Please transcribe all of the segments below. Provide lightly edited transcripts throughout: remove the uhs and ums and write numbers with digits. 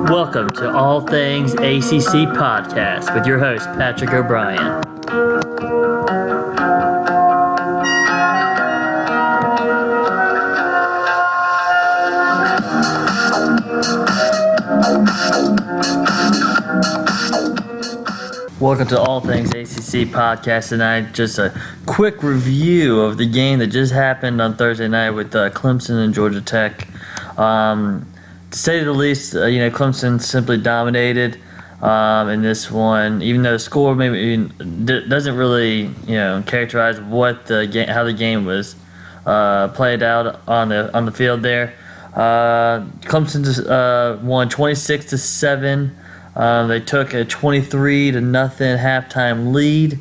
Welcome to All Things ACC Podcast with your host, Patrick O'Brien. Welcome to All Things ACC Podcast tonight. Just a quick review of the game that just happened on Thursday night with Clemson and Georgia Tech. To say the least, Clemson simply dominated in this one. Even though the score maybe doesn't really, characterize what how the game was played out on the field there. Clemson just won 26-7. They took a 23-0 halftime lead.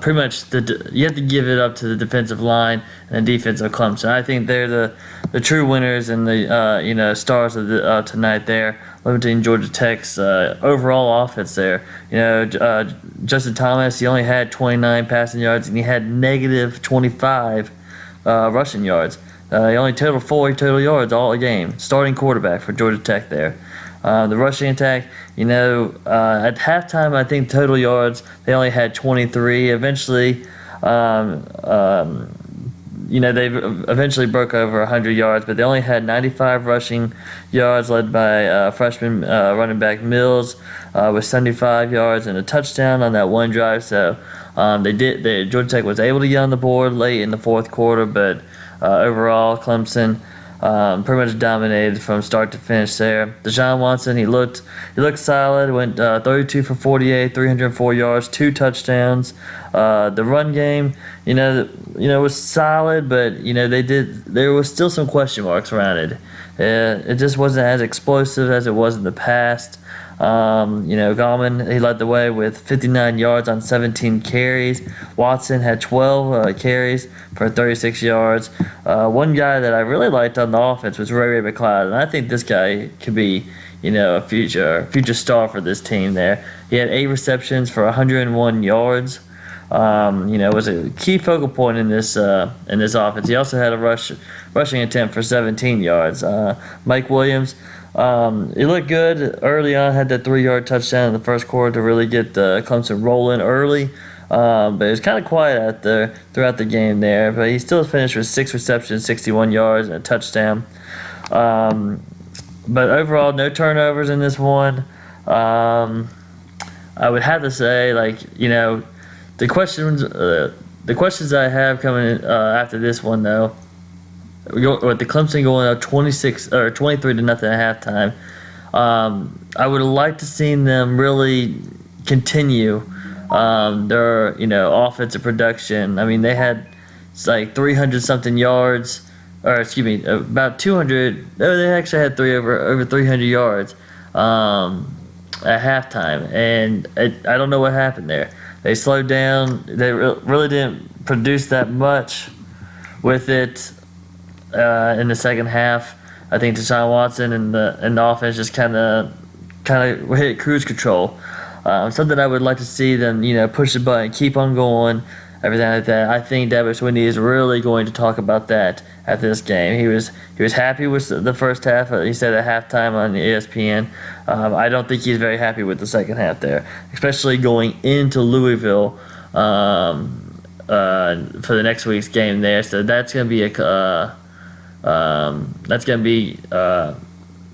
Pretty much you have to give it up to the defensive line and the defense of Clemson. I think they're the true winners and the stars of tonight there, limiting Georgia Tech's overall offense there. Justin Thomas, he only had 29 passing yards and he had negative 25 rushing yards. He only totaled 40 total yards all game. Starting quarterback for Georgia Tech there. The rushing attack, at halftime, I think total yards, they only had 23. Eventually, they eventually broke over 100 yards, but they only had 95 rushing yards, led by freshman running back Mills with 75 yards and a touchdown on that one drive. So Georgia Tech was able to get on the board late in the fourth quarter, but overall, Clemson pretty much dominated from start to finish there. Deshaun Watson, he looked solid. Went 32 for 48, 304 yards, 2 touchdowns. The run game, was solid, but there was still some question marks around it. It just wasn't as explosive as it was in the past. Gallman, he led the way with 59 yards on 17 carries. Watson had 12 carries for 36 yards. One guy that I really liked on the offense was Ray McLeod, and I think this guy could be, a future star for this team there. He had 8 receptions for 101 yards. Was a key focal point in this offense. He also had a rushing attempt for 17 yards. Mike Williams, he looked good early on. Had that 3-yard touchdown in the first quarter to really get Clemson rolling early. But it was kind of quiet throughout the game there. But he still finished with 6 receptions, 61 yards, and a touchdown. But overall, no turnovers in this one. I would have to say, the questions I have coming after this one, though, with the Clemson going up 23-0 at halftime, I would have liked to seen them really continue their offensive production. I mean, they had 300 something yards, or excuse me, about 200. No, they actually had over 300 yards at halftime, and I don't know what happened there. They slowed down. They really didn't produce that much with it in the second half. I think Deshaun Watson and the offense just kind of hit cruise control. Something I would like to see them, push the button, keep on going, everything like that. I think Davis Windy is really going to talk about that at this game. He was happy with the first half. He said at halftime on ESPN. I don't think he's very happy with the second half there, especially going into Louisville for the next week's game there. So that's going to be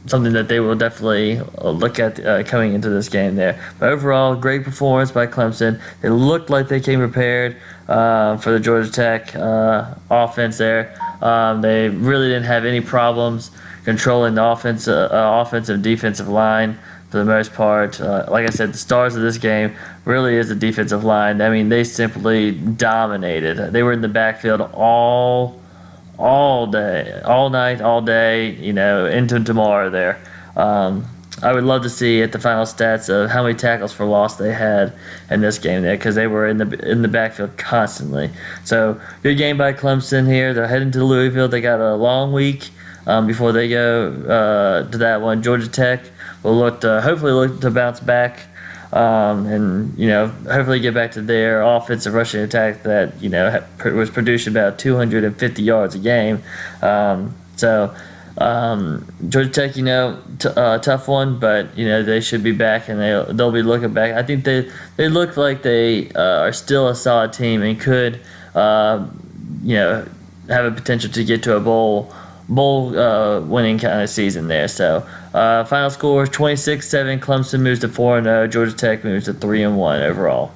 something that they will definitely look at coming into this game there. But overall, great performance by Clemson. They looked like they came prepared for the Georgia Tech offense there. They really didn't have any problems controlling the offensive defensive line for the most part. Like I said, the stars of this game really is the defensive line. I mean, they simply dominated. They were in the backfield all day, all night, all day, into tomorrow there. I would love to see at the final stats of how many tackles for loss they had in this game there, because they were in the backfield constantly. So good game by Clemson here. They're heading to Louisville. They got a long week before they go to that one. Georgia Tech will hopefully look to bounce back and hopefully get back to their offensive rushing attack that was producing about 250 yards a game. So Georgia Tech, tough one, but they should be back, and they'll be looking back. I think they look like they are still a solid team and could have a potential to get to a bowl winning kind of season there. So final score 26-7. Clemson moves to 4-0. Georgia Tech moves to 3-1 overall.